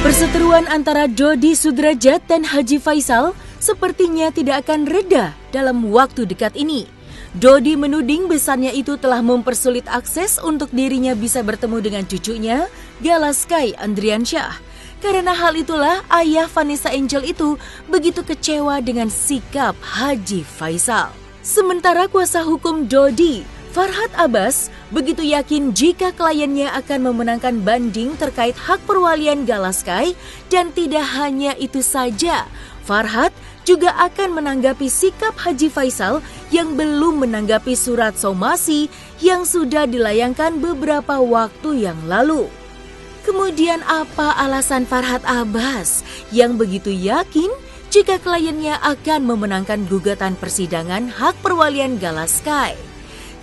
Perseteruan antara Dodi Sudrajat dan Haji Faisal sepertinya tidak akan reda dalam waktu dekat ini. Dodi menuding besannya itu telah mempersulit akses untuk dirinya bisa bertemu dengan cucunya, Galaskai Andriansyah. Karena hal itulah ayah Vanessa Angel itu begitu kecewa dengan sikap Haji Faisal. Sementara kuasa hukum Dodi, Farhad Abbas, begitu yakin jika kliennya akan memenangkan banding terkait hak perwalian Galaskai, dan tidak hanya itu saja, Farhad juga akan menanggapi sikap Haji Faisal yang belum menanggapi surat somasi yang sudah dilayangkan beberapa waktu yang lalu. Kemudian apa alasan Farhad Abbas yang begitu yakin jika kliennya akan memenangkan gugatan persidangan hak perwalian Galaskai?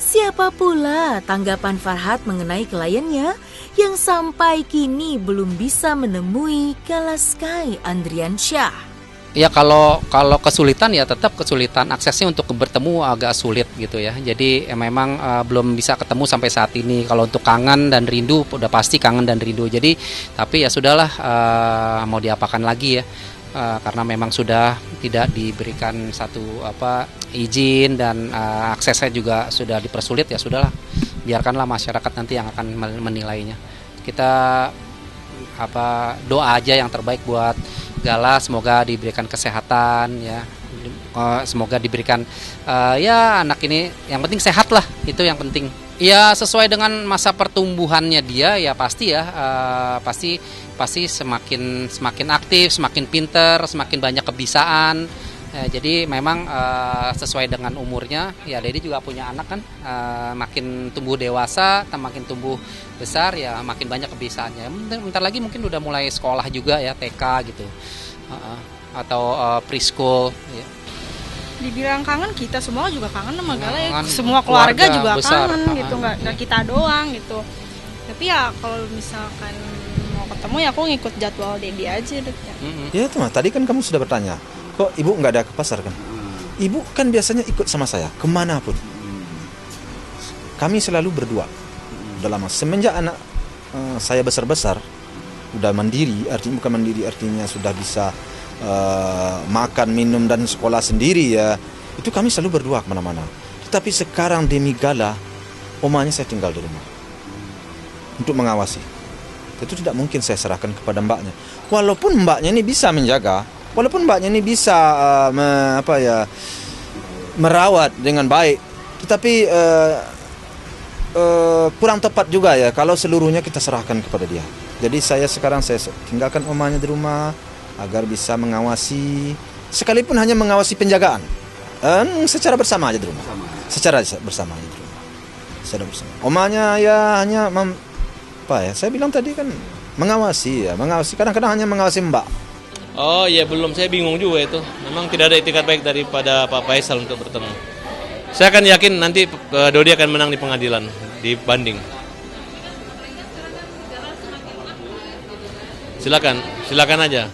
Siapa pula tanggapan Farhad mengenai kliennya yang sampai kini belum bisa menemui Galaskai Andriansyah? Ya kalau kesulitan ya tetap kesulitan, aksesnya untuk bertemu agak sulit gitu ya. Jadi memang belum bisa ketemu sampai saat ini. Kalau untuk kangen dan rindu udah pasti kangen dan rindu. Jadi tapi ya sudahlah, mau diapakan lagi ya. Karena memang sudah tidak diberikan satu izin dan aksesnya juga sudah dipersulit, ya sudahlah, biarkanlah masyarakat nanti yang akan menilainya. Kita doa aja yang terbaik buat Gala, semoga diberikan kesehatan ya, semoga diberikan ya anak ini yang penting sehat lah, itu yang penting. Ya sesuai dengan masa pertumbuhannya dia ya pasti ya, pasti semakin aktif, semakin pinter, semakin banyak kebisaan. Jadi memang sesuai dengan umurnya, ya Dedi juga punya anak kan, makin tumbuh dewasa, makin tumbuh besar ya makin banyak kebiasaannya. Bentar lagi mungkin udah mulai sekolah juga ya, TK gitu, atau preschool. Ya. Dibilang kangen, kita semua juga kangen sama Gala ya, semua keluarga juga besar, kangen gitu, nggak kita doang gitu. Tapi ya kalau misalkan mau ketemu ya aku ngikut jadwal Dedi aja deh. Ya itu mah, tadi kan kamu sudah bertanya, kok ibu nggak ada ke pasar kan? Ibu kan biasanya ikut sama saya kemanapun. Kami selalu berdua. Udah lama semenjak anak saya besar-besar, udah mandiri, artinya bukan mandiri artinya sudah bisa makan, minum dan sekolah sendiri ya. Itu kami selalu berdua kemana-mana. Tetapi sekarang demi Gala, omanya saya tinggal di rumah untuk mengawasi. Itu tidak mungkin saya serahkan kepada mbaknya. Walaupun mbaknya ini bisa menjaga, walaupun mbaknya ini bisa merawat dengan baik, tetapi kurang tepat juga ya kalau seluruhnya kita serahkan kepada dia. Jadi saya tinggalkan omanya di rumah agar bisa mengawasi, sekalipun hanya mengawasi penjagaan, secara bersama aja di rumah. Secara bersama aja di rumah. Secara bersama. Omanya ya hanya saya bilang tadi kan mengawasi. Kadang-kadang hanya mengawasi mbak. Oh ya belum, saya bingung juga itu. Memang tidak ada itikat baik daripada Pak Faisal untuk bertemu. Saya akan yakin nanti Dodi akan menang di pengadilan, di banding. Silakan aja.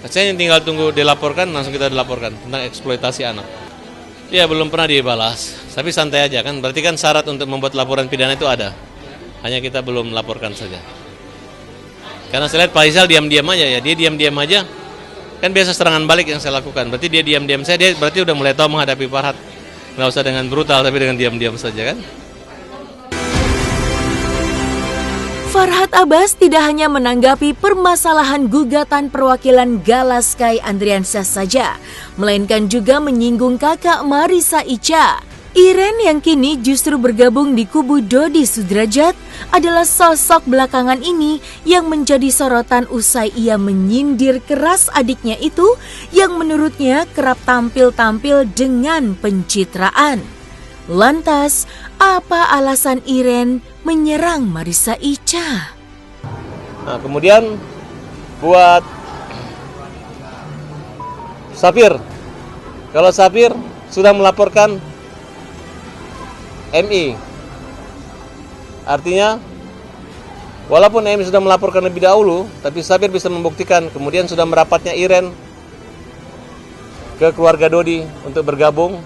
Saya tinggal tunggu dilaporkan, langsung kita dilaporkan tentang eksploitasi anak. Ya belum pernah dibalas, tapi santai aja kan. Berarti kan syarat untuk membuat laporan pidana itu ada. Hanya kita belum melaporkan saja. Karena saya lihat Pak Faisal diam-diam aja ya, dia diam-diam aja. Kan biasa serangan balik yang saya lakukan. Berarti dia diam-diam dia berarti udah mulai tahu menghadapi Farhad. Nggak usah dengan brutal, tapi dengan diam-diam saja kan. Farhad Abbas tidak hanya menanggapi permasalahan gugatan perwakilan Galaskai Andriansyah saja, melainkan juga menyinggung kakak Marissa Icha. Iren yang kini justru bergabung di kubu Dodi Sudrajat adalah sosok belakangan ini yang menjadi sorotan usai ia menyindir keras adiknya itu yang menurutnya kerap tampil-tampil dengan pencitraan. Lantas, apa alasan Iren menyerang Marissa Icha? Nah, kemudian buat Safir. Kalau Safir sudah melaporkan MI, artinya walaupun MI sudah melaporkan lebih dahulu, tapi Safir bisa membuktikan. Kemudian sudah merapatnya Iren ke keluarga Dodi untuk bergabung.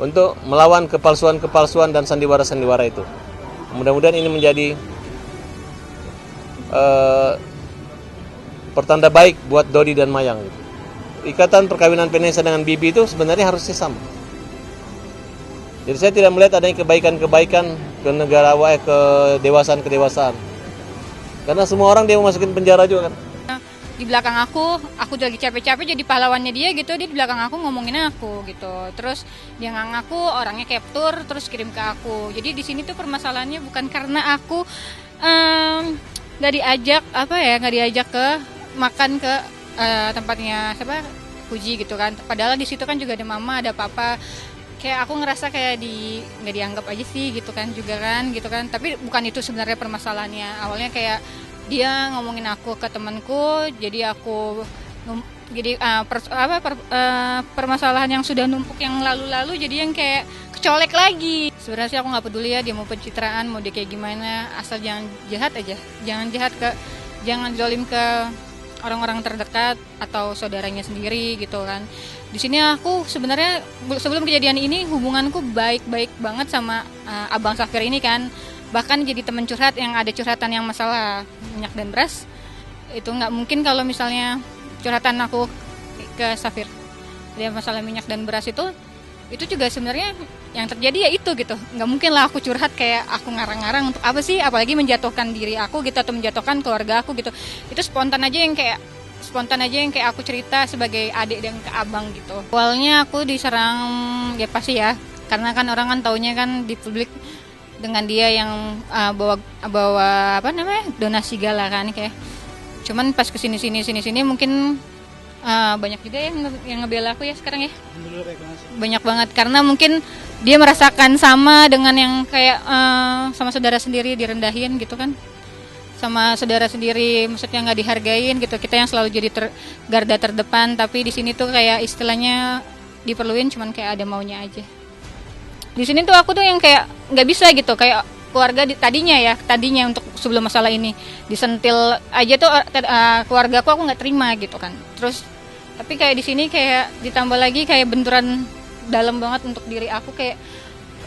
untuk melawan kepalsuan-kepalsuan dan sandiwara-sandiwara itu. Mudah-mudahan ini menjadi pertanda baik buat Dodi dan Mayang. Ikatan perkawinan Vanessa dengan Bibi itu sebenarnya harusnya sama. Jadi saya tidak melihat adanya kebaikan-kebaikan kedewasaan. Karena semua orang dia mau masukin penjara juga kan. Di belakang aku lagi capek-capek jadi pahlawannya dia gitu, dia di belakang aku ngomongin aku gitu. Terus dia nggak ngaku, orangnya capture terus kirim ke aku. Jadi di sini tuh permasalahannya bukan karena aku nggak diajak ke makan ke tempatnya siapa Puji gitu kan. Padahal di situ kan juga ada mama, ada papa. Kayak aku ngerasa kayak nggak dianggap aja sih gitu kan juga kan gitu kan. Tapi bukan itu sebenarnya permasalahannya. Awalnya kayak dia ngomongin aku ke temanku, jadi aku permasalahan yang sudah numpuk yang lalu-lalu jadi yang kayak kecolek lagi. Sebenarnya sih aku nggak peduli ya dia mau pencitraan, mau dia kayak gimana, asal jangan jahat aja, jangan zolim ke orang-orang terdekat atau saudaranya sendiri gitu kan. Di sini aku sebenarnya sebelum kejadian ini hubunganku baik-baik banget sama Abang Safir ini kan. Bahkan jadi teman curhat yang ada curhatan yang masalah minyak dan beras. Itu nggak mungkin kalau misalnya curhatan aku ke Safir. Dia masalah minyak dan beras itu juga sebenarnya yang terjadi ya itu gitu. Nggak mungkin lah aku curhat kayak aku ngarang-ngarang untuk apa sih, apalagi menjatuhkan diri aku gitu atau menjatuhkan keluarga aku gitu. Itu spontan aja yang kayak aku cerita sebagai adik dan ke abang gitu. Awalnya aku diserang ya pasti ya, karena kan orang kan taunya kan di publik dengan dia yang bawa donasi gala kan kayak. Cuman pas kesini mungkin banyak juga yang ngebela aku ya sekarang ya. Banyak banget karena mungkin dia merasakan sama dengan yang kayak sama saudara sendiri direndahin gitu kan. Sama saudara sendiri maksudnya nggak dihargain gitu. Kita yang selalu jadi garda terdepan, tapi di sini tuh kayak istilahnya diperluin cuman kayak ada maunya aja. Di sini tuh aku tuh yang kayak nggak bisa gitu, kayak keluarga tadinya untuk sebelum masalah ini disentil aja tuh keluarga aku nggak terima gitu kan. Terus tapi kayak di sini kayak ditambah lagi kayak benturan dalam banget untuk diri aku kayak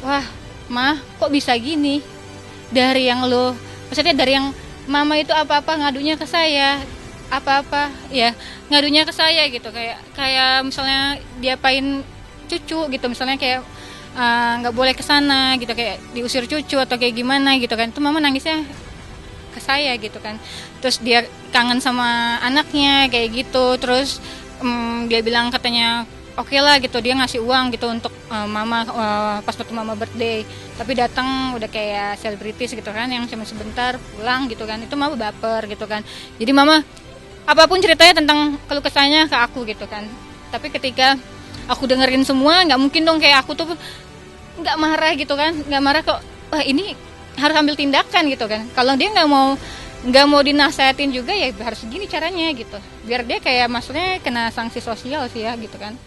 wah mah kok bisa gini, dari yang maksudnya dari yang mama itu apa-apa ngadunya ke saya, ngadunya ke saya gitu, kayak misalnya diapain cucu gitu, misalnya kayak nggak boleh kesana gitu, kayak diusir cucu atau kayak gimana gitu kan. Itu mama nangisnya ke saya gitu kan. Terus dia kangen sama anaknya kayak gitu. Terus dia bilang katanya oke lah gitu, dia ngasih uang gitu untuk mama pas waktu mama birthday. Tapi datang udah kayak selebritis gitu kan, yang cuma sebentar pulang gitu kan. Itu mama baper gitu kan. Jadi mama apapun ceritanya tentang keluh kesahnya ke aku gitu kan. Tapi ketika aku dengerin semua, nggak mungkin dong kayak aku tuh nggak marah gitu kan, nggak marah kok, wah ini harus ambil tindakan gitu kan. Kalau dia nggak mau dinasehatin juga ya harus gini caranya gitu, biar dia kayak maksudnya kena sanksi sosial sih ya gitu kan.